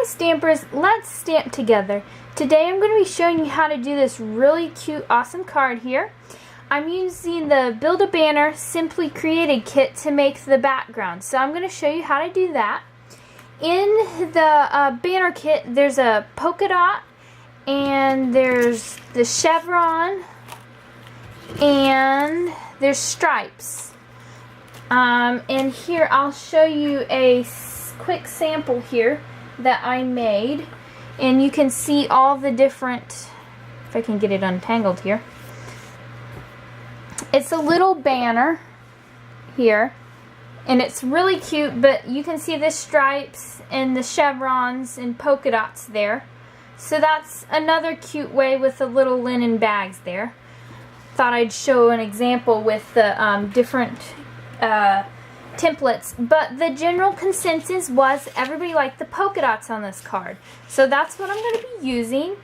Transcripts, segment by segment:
Hi Stampers, let's stamp together. Today I'm going to be showing you how to do this really cute, awesome card here. I'm using the Build a Banner Simply Created kit to make the background. So I'm going to show you how to do that. In the banner kit, there's a polka dot, and there's the chevron, and there's stripes. And here I'll show you a quick sample here that I made, and you can see all the different, if I can get it untangled here. It's a little banner here, and it's really cute, but you can see the stripes and the chevrons and polka dots there. So that's another cute way with the little linen bags there. Thought I'd show an example with the different templates, but the general consensus was everybody liked the polka dots on this card. So that's what I'm going to be using.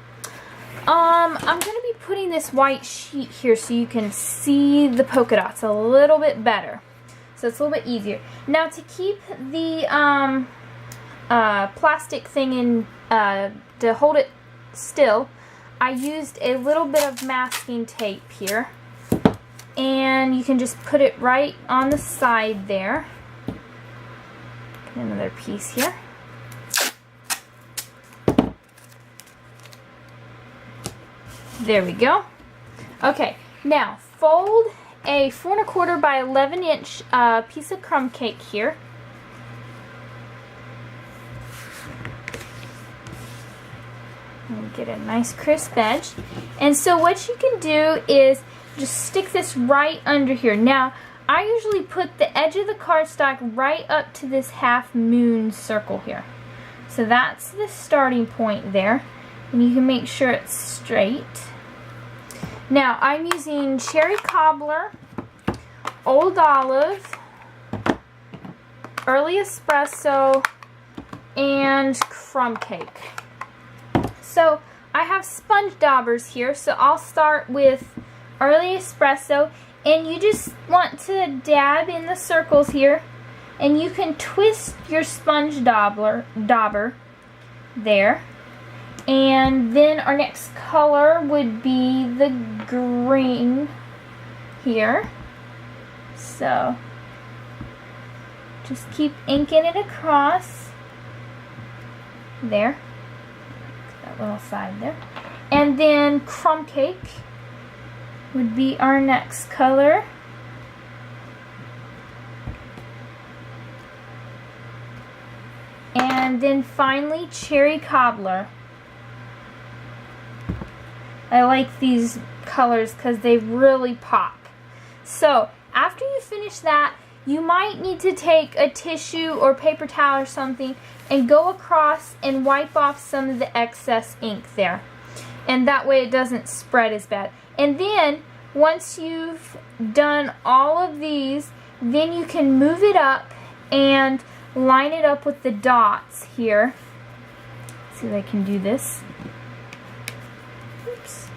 I'm going to be putting this white sheet here so you can see the polka dots a little bit better. So it's a little bit easier. Now to keep the plastic thing in, to hold it still, I used a little bit of masking tape here. And you can just put it right on the side there. Get another piece here. There we go. Okay, now fold a 4 1/4 by 11 inch piece of crumb cake here. And get a nice crisp edge. And so what you can do is just stick this right under here. Now, I usually put the edge of the cardstock right up to this half moon circle here. So that's the starting point there. And you can make sure it's straight. Now, I'm using cherry cobbler, old olive, early espresso, and crumb cake. So, I have sponge daubers here, so I'll start with early espresso, and you just want to dab in the circles here, and you can twist your sponge dauber there. And then our next color would be the green here. So just keep inking it across there, that little side there. And then crumb cake would be our next color. And then finally cherry cobbler. I like these colors because they really pop. So after you finish that, you might need to take a tissue or paper towel or something and go across and wipe off some of the excess ink there. And that way it doesn't spread as bad. And then, once you've done all of these, then you can move it up and line it up with the dots here. Let's see if I can do this. Oops.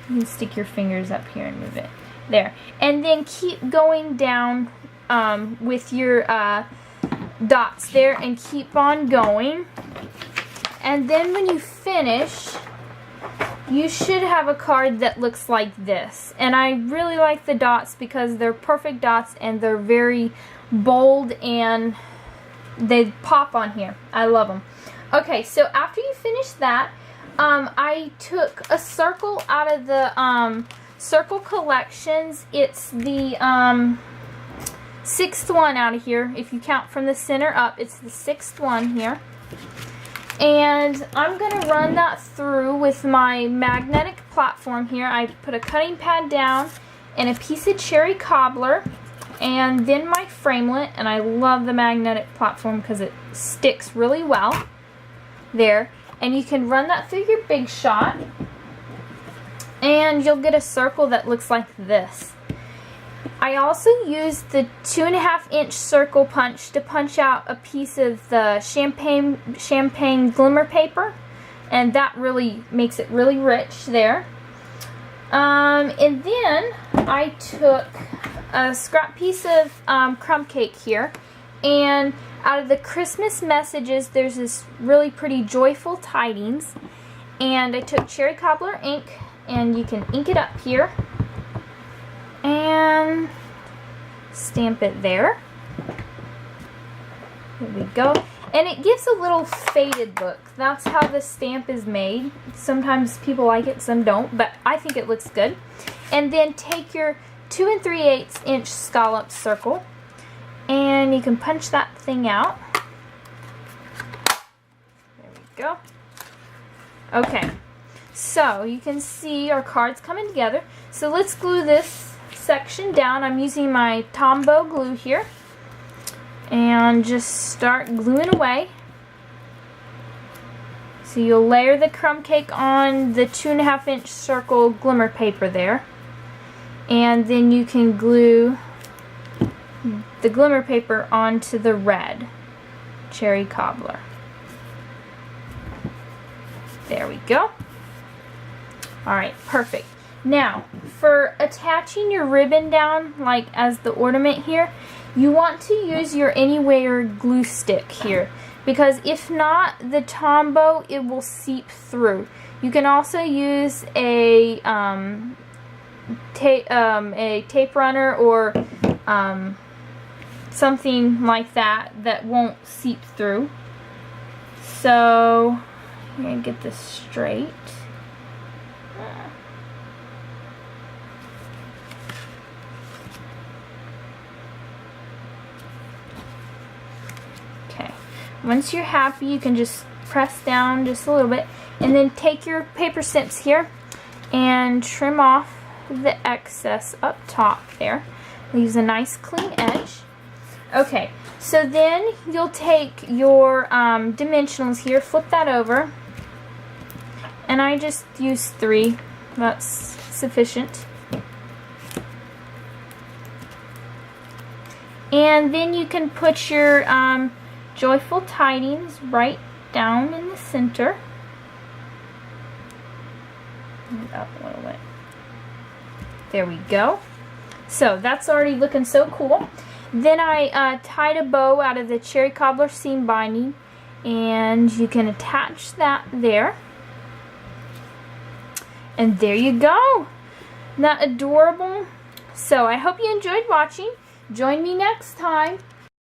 You can stick your fingers up here and move it. There. And then keep going down with your dots there and keep on going. And then when you finish, you should have a card that looks like this. And I really like the dots because they're perfect dots and they're very bold and they pop on here. I love them. Okay, so after you finish that, I took a circle out of the Circle Collections. It's the 6th one out of here. If you count from the center up, it's the 6th one here. And I'm going to run that through with my magnetic platform here. I put a cutting pad down and a piece of cherry cobbler and then my framelit, and I love the magnetic platform because it sticks really well there. And you can run that through your Big Shot and you'll get a circle that looks like this. I also used the 2.5 inch circle punch to punch out a piece of the champagne glimmer paper, and that really makes it really rich there. And then I took a scrap piece of crumb cake here, and out of the Christmas messages, there's this really pretty joyful tidings. And I took cherry cobbler ink, and you can ink it up here and stamp it there. There we go. And it gives a little faded look. That's how the stamp is made. Sometimes people like it, some don't, but I think it looks good. And then take your 2 3/8 inch scallop circle, and you can punch that thing out. There we go. Okay, so you can see our cards coming together. So let's glue this section down. I'm using my Tombow glue here. And just start gluing away. So you'll layer the crumb cake on the 2 1/2 inch circle glimmer paper there. And then you can glue the glimmer paper onto the red cherry cobbler. There we go. Alright, perfect. Now, for attaching your ribbon down, like as the ornament here, you want to use your Anywhere glue stick here, because if not, the Tombow, it will seep through. You can also use a tape runner or something like that won't seep through. So I'm going to get this straight. Okay. Once you're happy, you can just press down just a little bit, and then take your paper snips here and trim off the excess up top there. Leaves a nice clean edge. Okay, so then you'll take your dimensionals here, flip that over, and I just use 3. That's sufficient. And then you can put your joyful tidings right down in the center. And up a little bit. There we go. So that's already looking so cool. Then I tied a bow out of the cherry cobbler seam binding, and you can attach that there. And there you go. Isn't that adorable? So I hope you enjoyed watching. Join me next time.